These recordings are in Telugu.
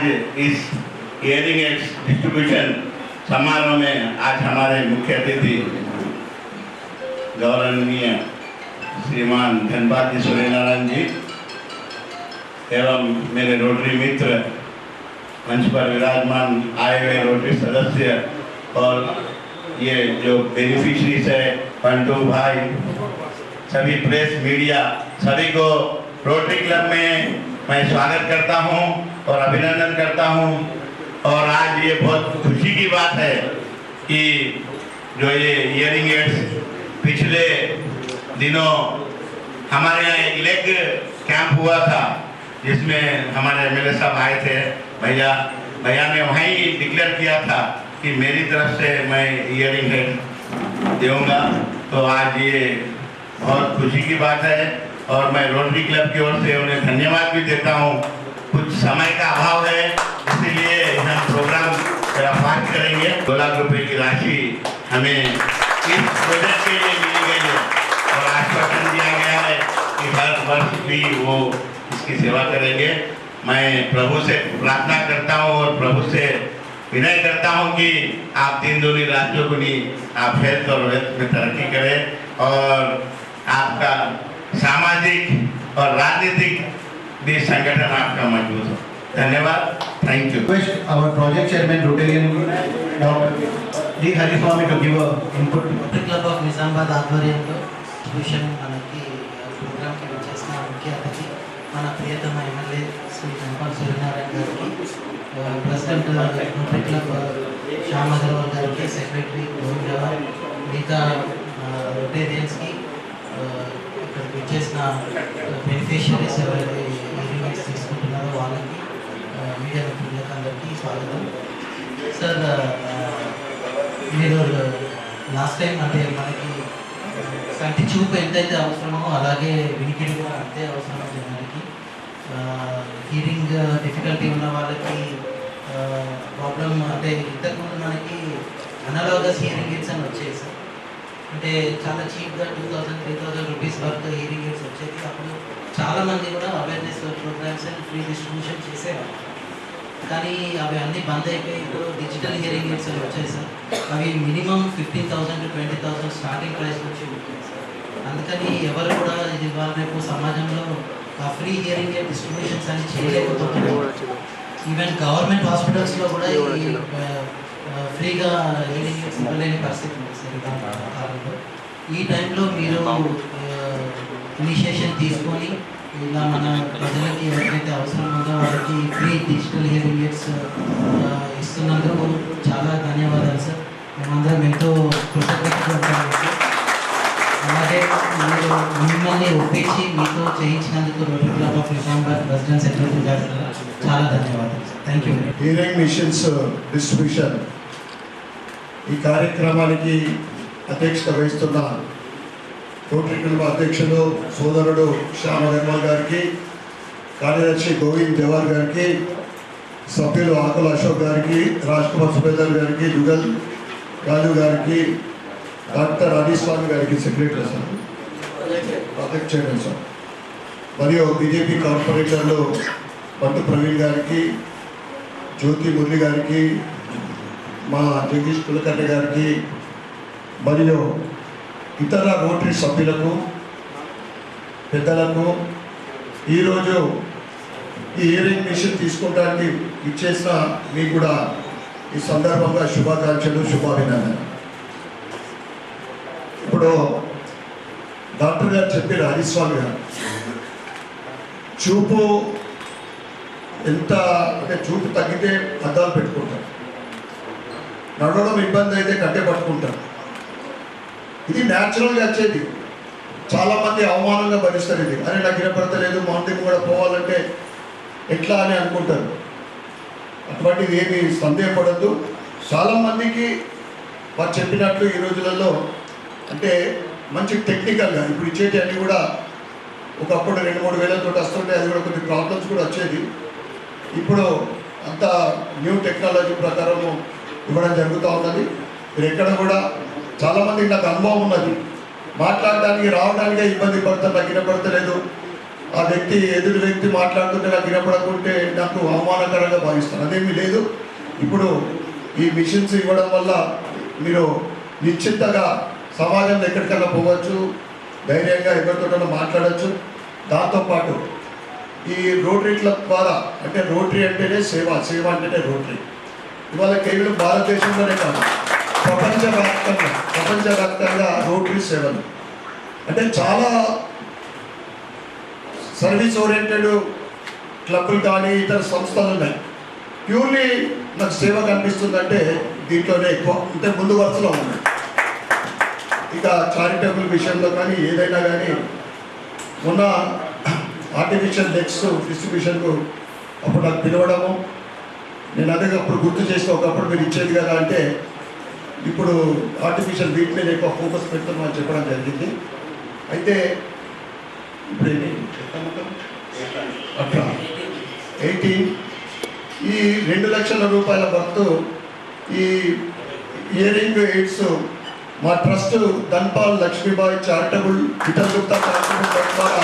आज इस इयरिंग एड्स डिस्ट्रीब्यूशन समारोह में आज हमारे मुख्य अतिथि गौरवनीय श्रीमान धनपाल जी सूर्यनारायण जी एवं मेरे रोटरी मित्र मंच पर विराजमान आए हुए रोटरी सदस्य और ये जो बेनिफिशरीज है पंटू भाई, सभी प्रेस मीडिया, सभी को रोटरी क्लब में मैं स्वागत करता हूं और अभिनंदन करता हूं। और आज ये बहुत खुशी की बात है कि जो ये इयरिंग एड्स पिछले दिनों हमारे यहाँ एक लेग कैंप हुआ था जिसमें हमारे एमएलए साहब आए थे। भैया ने वहीं डिक्लेयर किया था कि मेरी तरफ से मैं इयरिंग एड दूंगा। तो आज ये बहुत खुशी की बात है और मैं रोटरी क्लब की ओर से उन्हें धन्यवाद भी देता हूँ। कुछ समय का अभाव है इसीलिए हम प्रोग्राम फास्ट करेंगे। 2 लाख रुपए की राशि हमें इस प्रोजेक्ट के लिए मिली गई है और आश्वासन दिया गया है कि हर वर्ष भी वो इसकी सेवा करेंगे। मैं प्रभु से प्रार्थना करता हूँ और प्रभु से विनय करता हूँ कि आप दिन दूनी रात चौगुनी आप हेल्थ और वेल्थ में तरक्की करें और आपका सामाजिक और राजनीतिक भी संगठन आपका मजबूत हो। धन्यवाद, thank you. Our project chairman, Rotarian Dr. D. Hariswamy to give a input. Rotary Club of Nizamabad ఆధ్వర్యంలో ట్యూషన్ మనకి ప్రోగ్రామ్ కి వచ్చేసిన ముఖ్య అతిథి మన ప్రియతమ ఎమ్మెల్యే శ్రీ ధనపాల్ సూర్యనారాయణ గారికి, president rotary club Shyam Agarwal గారికి, సెక్రటరీ గోవింద్ జవహర్, మిగతా రొటేరియన్స్కి, ఇక్కడికి వచ్చేసిన బెనిఫిషియరీస్ ఎవరైతే ఈవెంట్స్ తీసుకుంటున్నారో వాళ్ళకి, మీడియా మిత్రులకు అందరికీ స్వాగతం. సార్, మీరు లాస్ట్ టైం అంటే మనకి కంటి చూపు ఎంతైతే అవసరమో అలాగే వినికిడి కూడా అంతే అవసరమో జనానికి. హీరింగ్ డిఫికల్టీ ఉన్న వాళ్ళకి ప్రాబ్లం అంటే ఇంతకుముందు మనకి అనలాగస్ హీరింగ్ ఎయిడ్స్ అని వచ్చాయి సార్. అంటే చాలా చీప్గా 2000-3000 రూపీస్ వర్త్ హీరింగ్ ఎయిడ్స్ వచ్చేది. అప్పుడు చాలామంది కూడా awareness programmes and free distribution చేసేవాళ్ళు. కానీ అవి అన్నీ బంద్ అయిపోయి ఇప్పుడు డిజిటల్ హియరింగ్ ఎయిడ్స్ అని వచ్చాయి సార్. అవి మినిమం 15,000 to 20,000 స్టార్టింగ్ ప్రైస్ వచ్చి ఉంటుంది సార్. అందుకని ఎవరు కూడా ఇది వాళ్ళ రేపు సమాజంలో ఆ ఫ్రీ హియరింగ్ ఎయిడ్ డిస్ట్రిబ్యూషన్స్ అని చేయలేకపోతున్నారు. ఈవెన్ గవర్నమెంట్ హాస్పిటల్స్లో కూడా ఈ ఫ్రీగా హియరింగ్ ఎయిడ్స్ ఇవ్వలేని పరిస్థితి ఉంది సార్ ఈ కాలంలో. ఈ టైంలో మీరు ఇనిషియేషన్ తీసుకొని ఇలా మన ప్రజలకి ఎవరికైతే అవసరం ఉందో వాళ్ళకి ఫ్రీ డిజిటల్ హియరింగ్ ఎయిడ్స్ ఇస్తున్నందుకు చాలా ధన్యవాదాలు సార్. మేమందరం ఎంతో కృతజ్ఞతగా ఉంటాము సార్. అలాగే మీరు మిమ్మల్ని ఒప్పించి మీతో చేయించినందుకు rotary club of Nizamabad president secretary గారు చాలా ధన్యవాదాలు sir. Thank you. Hearing machines distribution ఈ కార్యక్రమానికి అధ్యక్షత వహిస్తున్న రోటరీ క్లబ్ అధ్యక్షులు సోదరుడు శ్యామ్ అగర్వాల్ గారికి, కార్యదర్శి గోవింద్ జవహర్ గారికి, సభ్యులు ఆకుల అశోక్ గారికి, రాజ్ కుమార్ సుబేదర్ గారికి, జుగల్ రాజు గారికి, డాక్టర్ హరీస్వామి గారికి, secretary sir, project chairman sir, మరియు బీజేపీ కార్పొరేటర్లు పంటు ప్రవీణ్ గారికి, జ్యోతి మురళి గారికి, మా జగదీష్ కులకర్ణి గారికి, మరియు ఇతర రోటరీ సభ్యులకు, పెద్దలకు ఈరోజు ఈ హియరింగ్ మిషన్ తీసుకోవడానికి ఇచ్చేసిన మీకు కూడా ఈ సందర్భంగా శుభాకాంక్షలు, శుభాభినందనలు. ఇప్పుడు డాక్టర్ గారు చెప్పారు, హరిస్వామి గారు, చూపు ఎంత అంటే చూపు తగ్గితే అద్దాలు పెట్టుకుంటారు, నడవడం ఇబ్బంది అయితే కట్టే పట్టుకుంటారు. ఇది న్యాచురల్గా వచ్చేది. చాలామంది అవమానంగా భరిస్తారు. ఇది అరే నాకు వినపడతలేదు, మౌంటైన్ కూడా పోవాలంటే ఎట్లా అని అనుకుంటారు. అటువంటిది ఏమి సందేహపడద్దు. చాలామందికి వారు చెప్పినట్లు ఈ రోజులలో అంటే మంచి టెక్నికల్గా ఇప్పుడు ఇచ్చేటి అన్నీ కూడా ఒకప్పుడు 2-3 వేలతో వస్తుంటే అది కూడా కొన్ని ప్రాబ్లమ్స్ కూడా వచ్చేది. ఇప్పుడు అంతా న్యూ టెక్నాలజీ ప్రకారము ఇవ్వడం జరుగుతూ ఉన్నది. మీరు ఎక్కడ కూడా చాలామంది నాకు అనుభవం ఉన్నది, మాట్లాడడానికి రావడానికే ఇబ్బంది పడతారు, నాకు వినపడతలేదు, ఆ వ్యక్తి ఎదురు వ్యక్తి మాట్లాడుతుంటే నాకు వినపడకుంటే నాకు అవమానకరంగా భావిస్తాను. అదేమీ లేదు. ఇప్పుడు ఈ మిషన్స్ ఇవ్వడం వల్ల మీరు నిశ్చింతగా సమాజంలో ఎక్కడికైనా పోవచ్చు, ధైర్యంగా ఎవరితోనైనా మాట్లాడచ్చు. దాంతోపాటు ఈ రోటరీ క్లబ్ ద్వారా, అంటే రోటరీ అంటేనే సేవ, సేవ అంటేనే రోటరీ. ఇవాళ కేవలం భారతదేశంలోనే కాదు, ప్రపంచవ్యాప్తంగా రోటరీ సేవలు అంటే చాలా సర్వీస్ ఓరియంటెడ్ క్లబ్లు కానీ ఇతర సంస్థలు ఉన్నాయి. ప్యూర్లీ నాకు సేవ కనిపిస్తుందంటే దీంట్లోనే ఎక్కువ, అంటే ముందు వరుసలో ఉన్నాయి. ఇక చారిటబుల్ విషయంలో కానీ ఏదైనా కానీ మొన్న ఆర్టిఫిషియల్ లెగ్స్ డిస్ట్రిబ్యూషన్కు అప్పుడు నాకు పిలవడము, నేను అదే అప్పుడు గుర్తు చేసి ఒకప్పుడు మీరు ఇచ్చేది కదా అంటే ఇప్పుడు ఆర్టిఫిషియల్ వీటి మీద ఎక్కువ ఫోకస్ పెడుతున్నామని చెప్పడం జరిగింది. అయితే ఇప్పుడు అట్లా 18 ఈ 2 లక్షల రూపాయల వర్త్ ఈ ఇయరింగ్ ఎయిడ్స్ మా trust Dhanpal Lakshmibai charitable Vithal Gupta charitable trust ద్వారా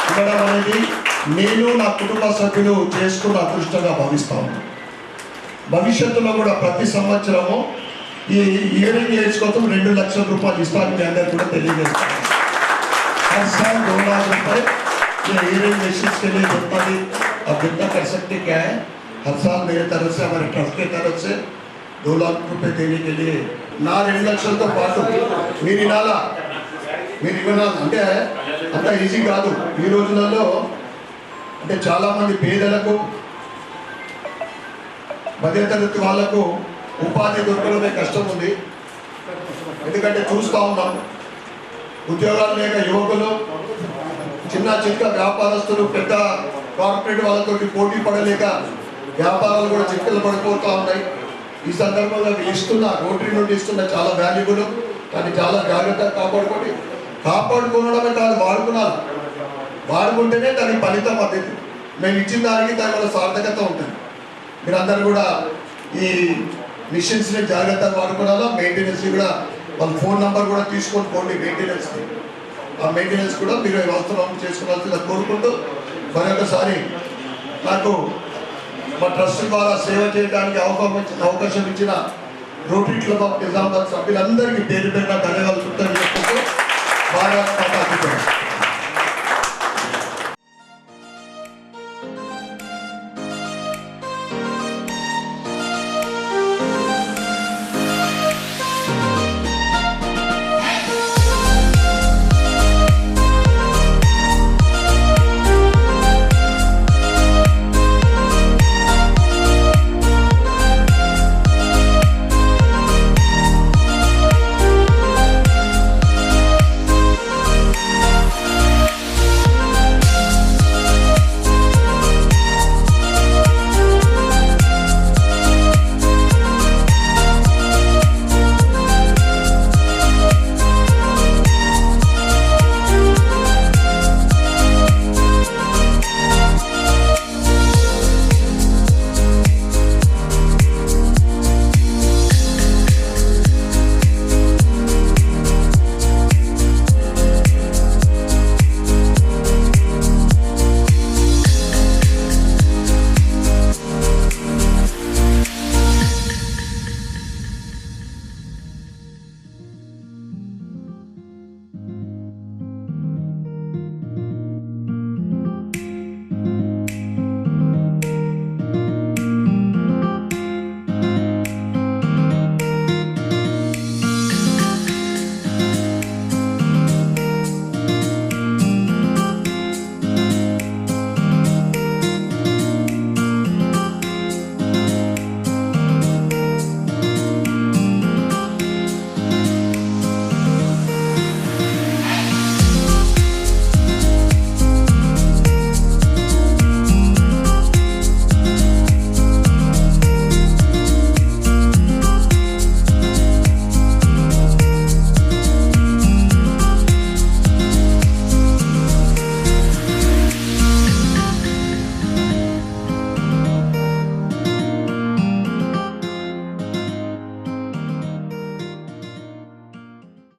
ఇవ్వడం అనేది నేను నా కుటుంబ సభ్యులు చేసుకున్న అదృష్టంగా భావిస్తాను. భవిష్యత్తులో కూడా ప్రతి సంవత్సరము ఈ ఇయరింగ్ ఎయిడ్స్ కోసం 2 లక్షల రూపాయలు ఇస్తానని మీ అందరికీ కూడా తెలియజేస్తాను. हर साल 2 लाख रुपए ये इयरिंग मशीन्स के लिए जितना भी अब जितना कर सकते क्या है, हर साल मेरे तरफ से हमारे ट्रस्ट के तरफ से 2 लाख रुपए देने के लिए నా 2 లక్షలతో పాటు మీరు ఇవ్వాలా అంటే అంత ఈజీ కాదు. ఈ రోజులలో అంటే చాలామంది పేదలకు మధ్యతరగతి వాళ్ళకు ఉపాధి దొరకడమే కష్టం ఉంది. ఎందుకంటే చూస్తూ ఉన్నాం, ఉద్యోగాలు లేక యువకులు, చిన్న చిన్న వ్యాపారస్తులు పెద్ద కార్పొరేట్ వాళ్ళతో పోటీ పడలేక వ్యాపారాలు కూడా చిక్కలు పడిపోతూ ఉన్నాయి. ఈ సందర్భంగా ఇస్తున్న రోటరీ నుండి ఇస్తున్న చాలా వాల్యుబుల్, కానీ చాలా జాగ్రత్తగా కాపాడుకోవడమే కాదు, వాడుకుంటేనే దాని ఫలితం అది మేము ఇచ్చిన దానికి దాని వల్ల సార్థకత ఉంటుంది. మీరందరూ కూడా ఈ మిషన్స్ని జాగ్రత్తగా వాడుకోవాలా. మెయింటెనెన్స్ కూడా వాళ్ళ ఫోన్ నెంబర్ కూడా తీసుకొని పోండి మెయింటెనెన్స్కి. ఆ మెయింటెనెన్స్ కూడా మీరు అవసరం చేసుకోవాల్సిందిగా కోరుకుంటూ మరొకసారి నాకు మా ట్రస్ట్ ద్వారా సేవ చేయడానికి అవకాశం ఇచ్చిన రోటరీ క్లబ్ ఆఫ్ నిజామాబాద్ సభ్యులందరికీ పేరు పేరున ధన్యవాదాలు చెప్తూ భారత్ మాతా కీ జై.